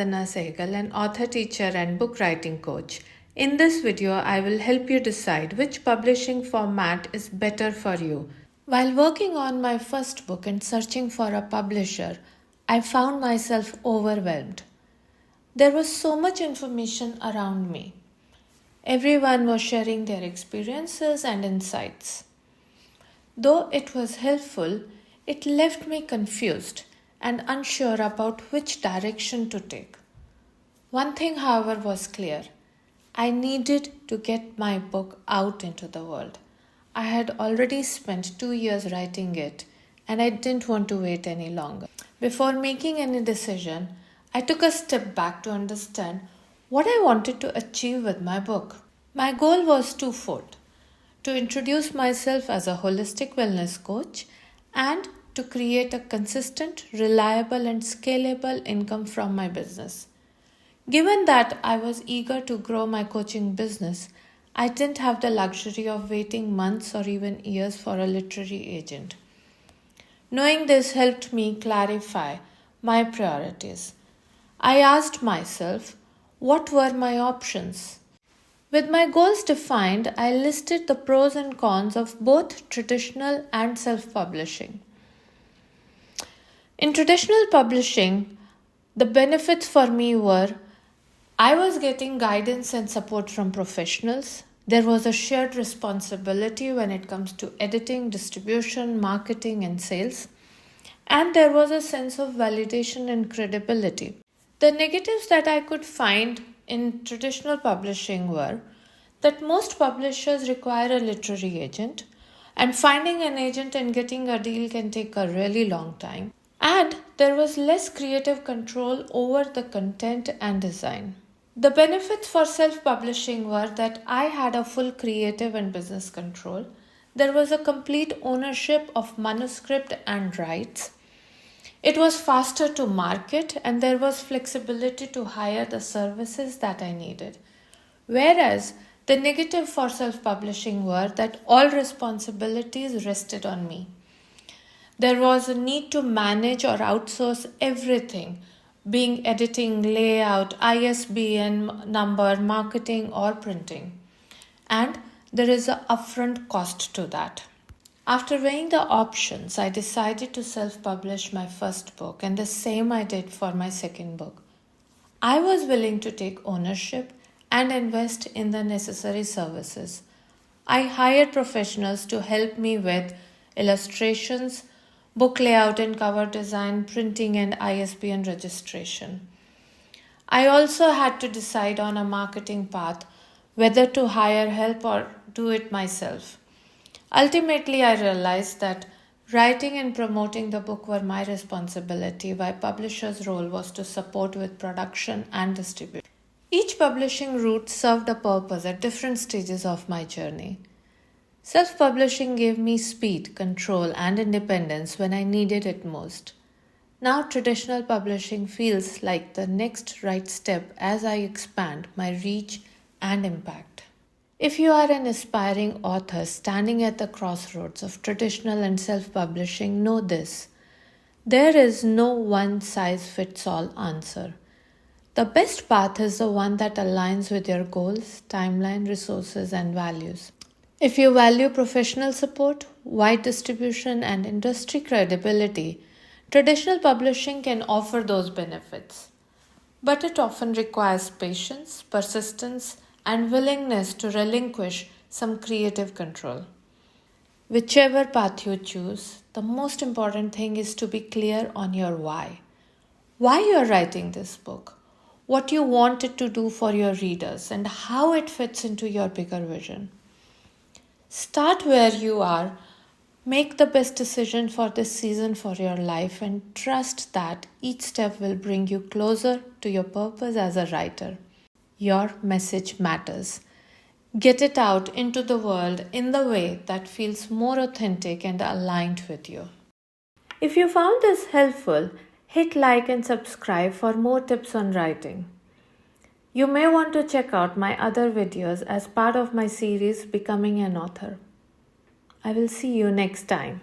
Sadhana Sehgal, an author, teacher, and book writing coach. In this video, I will help you decide which publishing format is better for you. While working on my first book and searching for a publisher, I found myself overwhelmed. There was so much information around me. Everyone was sharing their experiences and insights. Though it was helpful, it left me confused and unsure about which direction to take. One thing, however, was clear. I needed to get my book out into the world. I had already spent 2 years writing it, and I didn't want to wait any longer. Before making any decision, I took a step back to understand what I wanted to achieve with my book. My goal was twofold: to introduce myself as a holistic wellness coach and to create a consistent, reliable, and scalable income from my business. Given that I was eager to grow my coaching business, I didn't have the luxury of waiting months or even years for a literary agent. Knowing this helped me clarify my priorities. I asked myself, what were my options? With my goals defined, I listed the pros and cons of both traditional and self-publishing. In traditional publishing, the benefits for me were I was getting guidance and support from professionals. There was a shared responsibility when it comes to editing, distribution, marketing, and sales. And there was a sense of validation and credibility. The negatives that I could find in traditional publishing were that most publishers require a literary agent, and finding an agent and getting a deal can take a really long time. And there was less creative control over the content and design. The benefits for self-publishing were that I had a full creative and business control. There was a complete ownership of manuscript and rights. It was faster to market, and there was flexibility to hire the services that I needed. Whereas the negative for self-publishing were that all responsibilities rested on me. There was a need to manage or outsource everything, being editing, layout, ISBN number, marketing, or printing. And there is an upfront cost to that. After weighing the options, I decided to self-publish my first book, and the same I did for my second book. I was willing to take ownership and invest in the necessary services. I hired professionals to help me with illustrations, book layout and cover design, printing, and ISBN registration. I also had to decide on a marketing path, whether to hire help or do it myself. Ultimately, I realized that writing and promoting the book were my responsibility, while publisher's role was to support with production and distribution. Each publishing route served a purpose at different stages of my journey. Self-publishing gave me speed, control, and independence when I needed it most. Now, traditional publishing feels like the next right step as I expand my reach and impact. If you are an aspiring author standing at the crossroads of traditional and self-publishing, know this: there is no one-size-fits-all answer. The best path is the one that aligns with your goals, timeline, resources, and values. If you value professional support, wide distribution, and industry credibility, traditional publishing can offer those benefits. But it often requires patience, persistence, and willingness to relinquish some creative control. Whichever path you choose, the most important thing is to be clear on your why. Why you are writing this book, what you want it to do for your readers, and how it fits into your bigger vision. Start where you are, make the best decision for this season for your life, and trust that each step will bring you closer to your purpose as a writer. Your message matters. Get it out into the world in the way that feels more authentic and aligned with you. If you found this helpful, hit like and subscribe for more tips on writing. You may want to check out my other videos as part of my series Becoming an Author. I will see you next time.